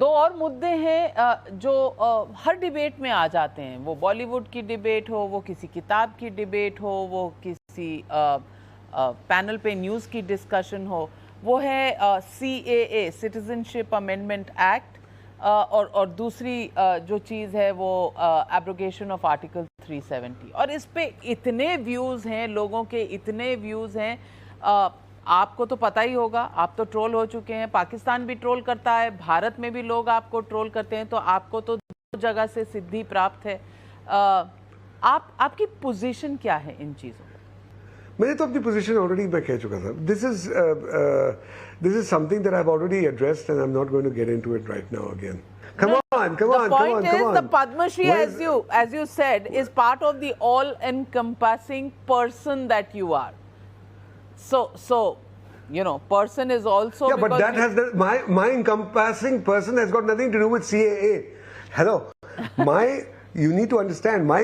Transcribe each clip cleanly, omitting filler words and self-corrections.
दो और मुद्दे हैं जो हर डिबेट में आ जाते हैं, वो बॉलीवुड की डिबेट हो, वो किसी किताब की डिबेट हो, वो किसी पैनल पे न्यूज़ की डिस्कशन हो, वो है CAA सिटीजनशिप अमेंडमेंट एक्ट, और दूसरी जो चीज़ है वो एब्रोगेशन ऑफ आर्टिकल 370। और इस पे इतने व्यूज़ हैं, लोगों के इतने व्यूज़ हैं। आपको तो पता ही होगा, आप तो ट्रोल हो चुके हैं, पाकिस्तान भी ट्रोल करता है, भारत में भी लोग आपको ट्रोल करते हैं, तो आपको तो दो जगह से सिद्धि प्राप्त है। आपकी पोजीशन क्या है इन चीज़ों में? मैंने तो अपनी पोजीशन ऑलरेडी मैं कह चुका था। This is something that I have already addressed and I am not going to get into it right now again. Come on. The point is, the Padma Shri, as you said, is part of the all-encompassing person that you are. So, you know, person is also. Yeah, but that has my encompassing person has got nothing to do with CAA. Hello, you need to understand my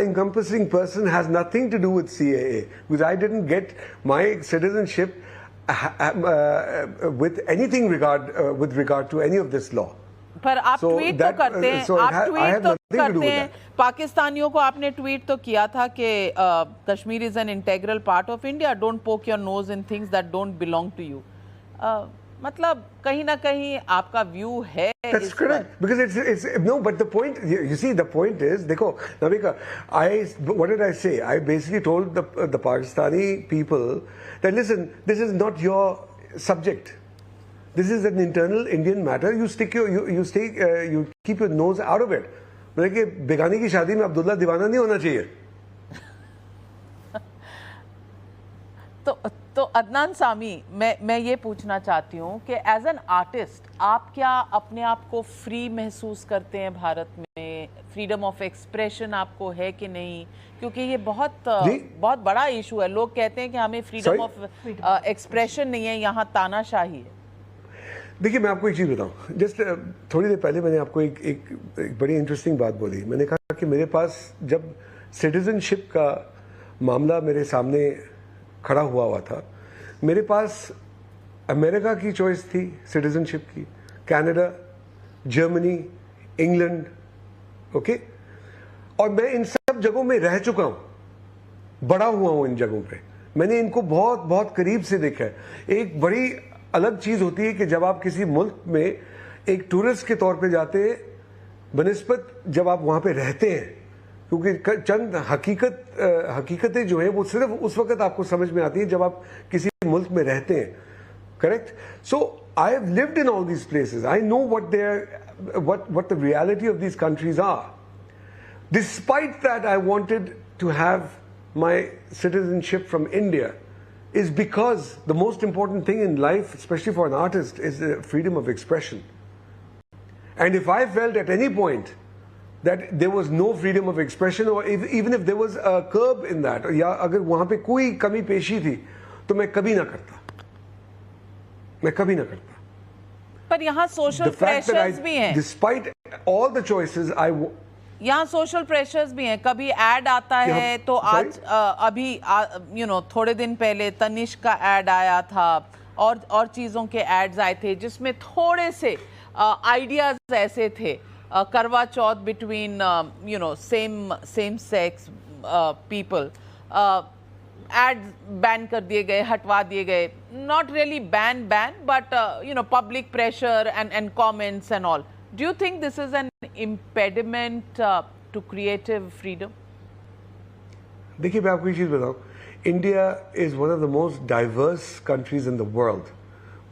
encompassing person has nothing to do with CAA, because I didn't get my citizenship with anything with regard to any of this law. पर आप tweet तो करते हैं, आप tweet तो करते हैं, पाकिस्तानियों को आपने ट्वीट तो किया था कि Kashmir is an integral part of India, don't poke your nose in things that don't belong to you. मतलब कहीं ना कहीं आपका व्यू है. That's correct, because it's no, but the point, you see, the point is, देखो Navika, what did I say? I basically told the Pakistani people that listen, this is not your subject. This is an internal Indian matter. You keep your nose out of it. मतलब कि बेगानी की शादी में अब्दुल्ला दीवाना नहीं होना चाहिए. तो अदनान सामी, मैं ये पूछना चाहती हूँ कि एज एन आर्टिस्ट आप क्या अपने आप को फ्री महसूस करते हैं भारत में? फ्रीडम ऑफ एक्सप्रेशन आपको है कि नहीं? क्योंकि ये बहुत बड़ा इशू है. लोग कहते हैं कि हमें फ्रीडम ऑफ एक्सप्रेशन नहीं है, यहाँ तानाशाही है. देखिए, मैं आपको एक चीज़ बताऊं. जस्ट थोड़ी देर पहले मैंने आपको एक बड़ी इंटरेस्टिंग बात बोली. मैंने कहा कि मेरे पास जब सिटीजनशिप का मामला मेरे सामने खड़ा हुआ था, मेरे पास अमेरिका की चॉइस थी सिटीजनशिप की, कनाडा, जर्मनी, इंग्लैंड, ओके, और मैं इन सब जगहों में रह चुका हूं, बड़ा हुआ हूं इन जगहों पे. मैंने इनको बहुत बहुत करीब से देखा है. एक बड़ी अलग चीज होती है कि जब आप किसी मुल्क में एक टूरिस्ट के तौर पे जाते हैं बनिस्बत जब आप वहां पे रहते हैं, क्योंकि चंद हकीकतें जो है वो सिर्फ उस वक्त आपको समझ में आती है जब आप किसी मुल्क में रहते हैं. Correct? So I have lived in all these places. I know what the reality of these countries are. Despite that, I wanted to have my citizenship from India, is because the most important thing in life, especially for an artist, is the freedom of expression. And if I felt at any point that there was no freedom of expression, or even if there was a curb in that, या अगर वहाँ पे कोई कमी पेशी थी, तो मैं कभी ना करता. पर यहाँ सोशल प्रेशर्स भी हैं. Despite all the choices, यहाँ सोशल प्रेशर्स भी हैं. कभी ऐड आता है तो आज अभी थोड़े दिन पहले तनिष्क का ऐड आया था, और चीज़ों के एड्स आए थे जिसमें थोड़े से आइडियाज ऐसे थे. Karva Chauth between same sex people, ads ban कर दिए गए, हटवा दिए गए. Not really ban but public pressure and comments and all. Do you think this is an impediment to creative freedom? देखिए, मैं आपको एक चीज़ बताऊं. India is one of the most diverse countries in the world,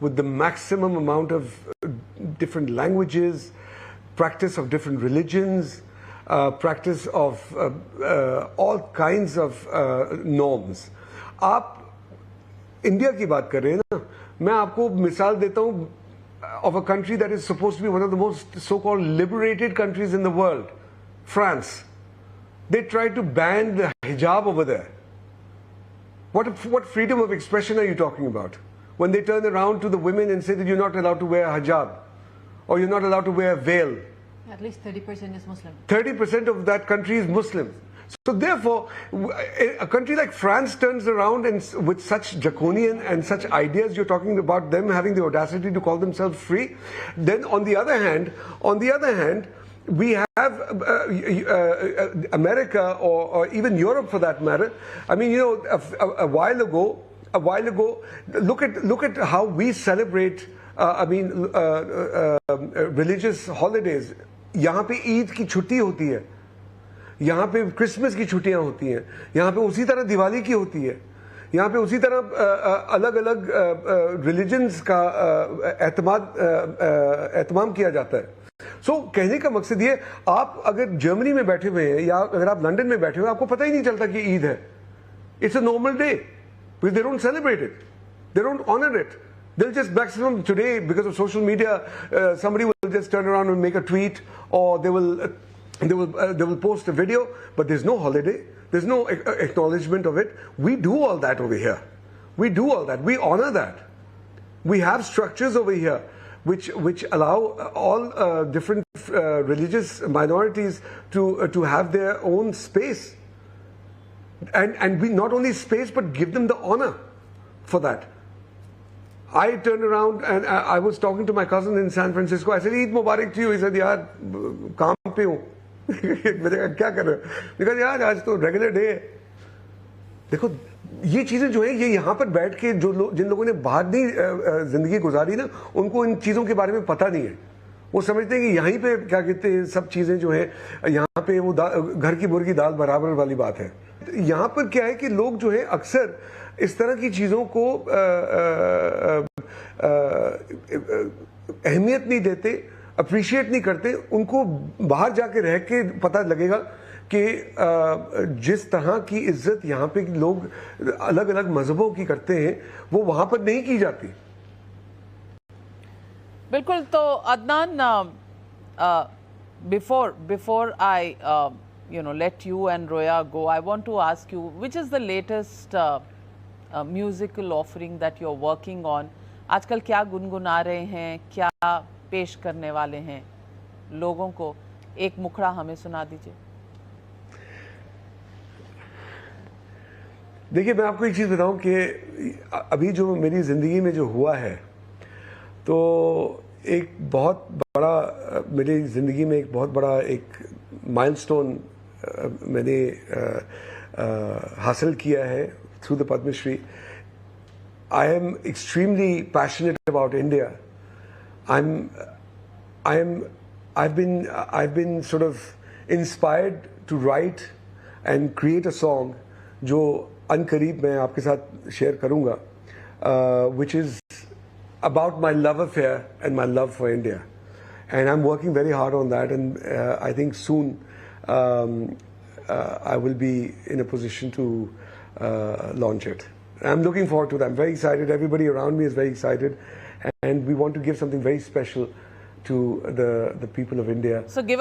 with the maximum amount of different languages, practice of different religions, practice of all kinds of norms. आप India की बात कर रहे हैं ना. मैं आपको मिसाल देता हूं of a country that is supposed to be one of the most so-called liberated countries in the world, France. They tried to ban the hijab over there. What freedom of expression are you talking about? When they turn around to the women and say that you're not allowed to wear a hijab, or you're not allowed to wear a veil. At least 30% is Muslim. 30% of that country is Muslim. So therefore, a country like France turns around and with such draconian and such ideas, you're talking about them having the audacity to call themselves free. Then on the other hand, we have America or even Europe for that matter. I mean, you know, a while ago, look at how we celebrate. Religious holidays. यहाँ पे ईद की छुट्टी होती है, यहाँ पे Christmas की छुट्टियां होती हैं, यहाँ पे उसी तरह दिवाली की होती है, यहाँ पे उसी तरह अलग अलग रिलीजन्स का एहतमाम किया जाता है. सो कहने का मकसद ये, आप अगर जर्मनी में बैठे हुए हैं या अगर आप लंदन में बैठे हुए हैं, आपको पता ही नहीं चलता कि ईद है. It's a normal day, because they don't celebrate it, they don't honour it. They'll just maximum today because of social media. Somebody will just turn around and make a tweet, or they will post a video. But there's no holiday. There's no acknowledgement of it. We do all that over here. We do all that. We honor that. We have structures over here which allow all different religious minorities to have their own space, and we not only space but give them the honor for that. I turned around and I was talking to my cousin in San Francisco. I said, Eid Mubarak to you. He said, यार काम पे हूँ. मैंने कहा क्या कर रहे हो? मैंने कहा यार आज तो रेगुलर डे है. देखो ये चीजें जो है, ये यहाँ पर बैठ के जिन लोगों ने बाहर नहीं जिंदगी गुजारी ना, उनको इन चीजों के बारे में पता नहीं है. वो समझते हैं कि यहीं पे क्या कहते हैं, सब चीजें जो है यहाँ पे वो घर की मुर्गी दाल बराबर वाली बात है. यहाँ पर क्या है कि लोग जो है अक्सर इस तरह की चीज़ों को अहमियत नहीं देते, अप्रिशिएट नहीं करते. उनको बाहर जाके रह के पता लगेगा कि जिस तरह की इज्जत यहाँ पे लोग अलग अलग मजहबों की करते हैं, वो वहाँ पर नहीं की जाती. बिल्कुल. तो Adnan, before I let you and Roya go, I want to ask you, which is the latest musical offering that you're working on? आजकल क्या गुनगुना रहे हैं, क्या पेश करने वाले हैं लोगों को? एक मुखड़ा हमें सुना दीजिए. देखिए मैं आपको एक चीज़ बताऊं कि अभी जो मेरी ज़िंदगी में जो हुआ है, तो एक बहुत बड़ा मेरी ज़िंदगी में एक बहुत बड़ा एक माइलस्टोन मैंने हासिल किया है through the Padma Shri. I am extremely passionate about India. I've been sort of inspired to write and create a song जो अनकरीब मैं आपके साथ शेयर करूँगा, which is about my love affair and my love for India. And I'm working very hard on that, and I think soon I will be in a position to launch it. I'm looking forward to that. I'm very excited. Everybody around me is very excited, and we want to give something very special to the people of India. So give